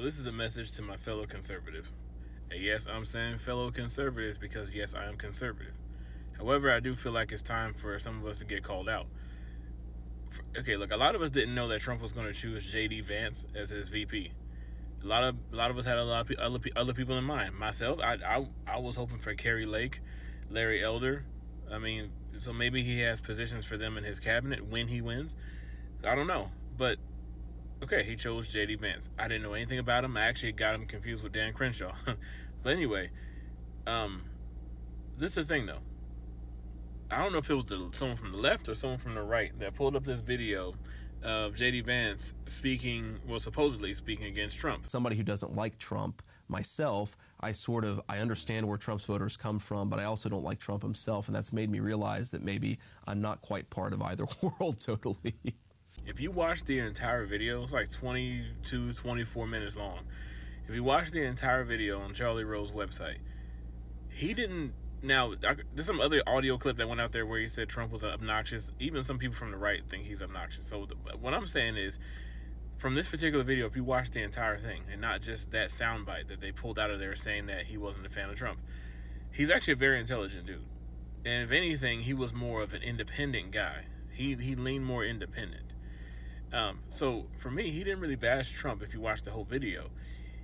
This is a message to my fellow conservatives. And yes, I'm saying fellow conservatives because yes, I am conservative. However, I do feel like it's time for some of us to get called out. Okay, look, a lot of us didn't know that Trump was going to choose J.D. Vance as his VP. A lot of us had a lot of other people in mind. Myself, I was hoping for Kerry Lake, Larry Elder. I mean, so maybe he has positions for them in his cabinet when he wins. I don't know, but okay, he chose J.D. Vance. I didn't know anything about him. I actually got him confused with Dan Crenshaw. But anyway, this is the thing though. I don't know if it was someone from the left or someone from the right that pulled up this video of J.D. Vance supposedly speaking against Trump. Somebody who doesn't like Trump, myself, I understand where Trump's voters come from, but I also don't like Trump himself, and that's made me realize that maybe I'm not quite part of either world totally. If you watch the entire video, it's like 22, 24 minutes long. If you watch the entire video on Charlie Rose's website, he didn't. Now, there's some other audio clip that went out there where he said Trump was obnoxious. Even some people from the right think he's obnoxious. So what I'm saying is, from this particular video, if you watch the entire thing and not just that soundbite that they pulled out of there saying that he wasn't a fan of Trump, he's actually a very intelligent dude. And if anything, he was more of an independent guy. He leaned more independent. So for me, he didn't really bash Trump if you watch the whole video.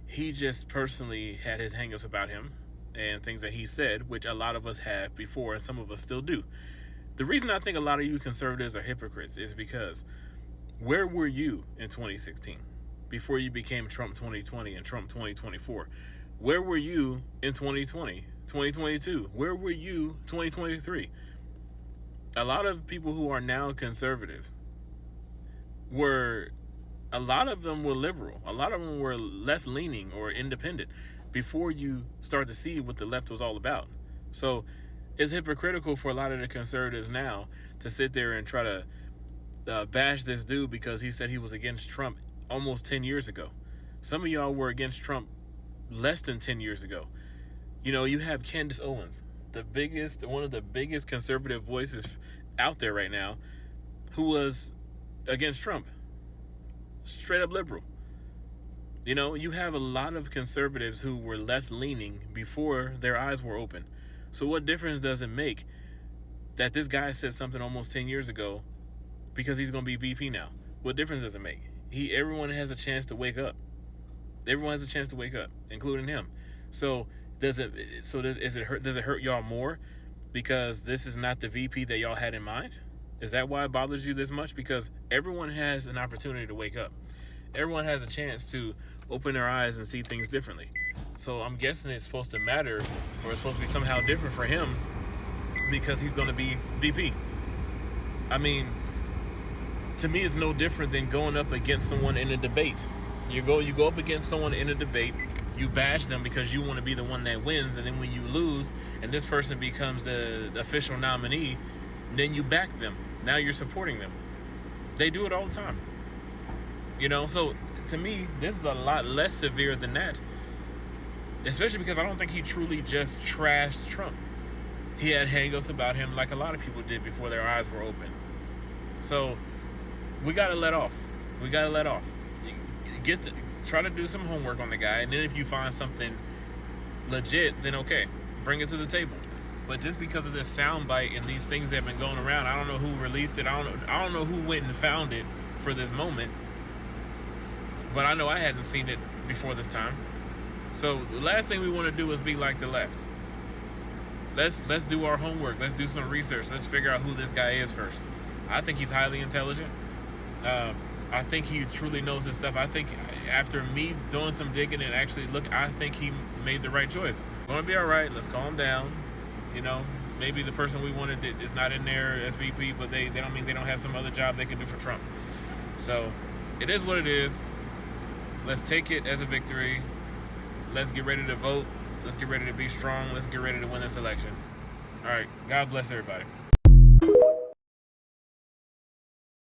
He just personally had his hangups about him and things that he said, which a lot of us have before and some of us still do. The reason I think a lot of you conservatives are hypocrites is because where were you in 2016 before you became Trump 2020 and Trump 2024? Where were you in 2020, 2022? Where were you 2023? A lot of people who are now conservative a lot of them were liberal. A lot of them were left-leaning or independent before you start to see what the left was all about. So it's hypocritical for a lot of the conservatives now to sit there and try to bash this dude because he said he was against Trump almost 10 years ago. Some of y'all were against Trump less than 10 years ago. You know, you have Candace Owens, one of the biggest conservative voices out there right now, who was against Trump. Straight up liberal. You know, you have a lot of conservatives who were left-leaning before their eyes were open. So what difference does it make that this guy said something almost 10 years ago because he's going to be VP now? What difference does it make? Everyone has a chance to wake up. Everyone has a chance to wake up, including him. So does it hurt y'all more because this is not the VP that y'all had in mind? Is that why it bothers you this much? Because everyone has an opportunity to wake up. Everyone has a chance to open their eyes and see things differently. So I'm guessing it's supposed to matter, or it's supposed to be somehow different for him because he's going to be VP. I mean, to me, it's no different than going up against someone in a debate. You go up against someone in a debate, you bash them because you want to be the one that wins, and then when you lose and this person becomes the official nominee, then you back them. Now you're supporting them. They do it all the time. You know, so to me, this is a lot less severe than that. Especially because I don't think he truly just trashed Trump. He had hang-ups about him like a lot of people did before their eyes were open. So we got to let off. Try to do some homework on the guy, and then if you find something legit, then okay, bring it to the table. But just because of this soundbite and these things that have been going around, I don't know who released it. I don't know who went and found it for this moment. But I know I hadn't seen it before this time. So the last thing we want to do is be like the left. Let's do our homework. Let's do some research. Let's figure out who this guy is first. I think he's highly intelligent. I think he truly knows his stuff. I think after me doing some digging and actually I think he made the right choice. Gonna be all right. Let's calm down. You know, maybe the person we wanted is not in there as VP, but they don't mean they don't have some other job they can do for Trump. So it is what it is. Let's take it as a victory. Let's get ready to vote. Let's get ready to be strong. Let's get ready to win this election. All right. God bless everybody.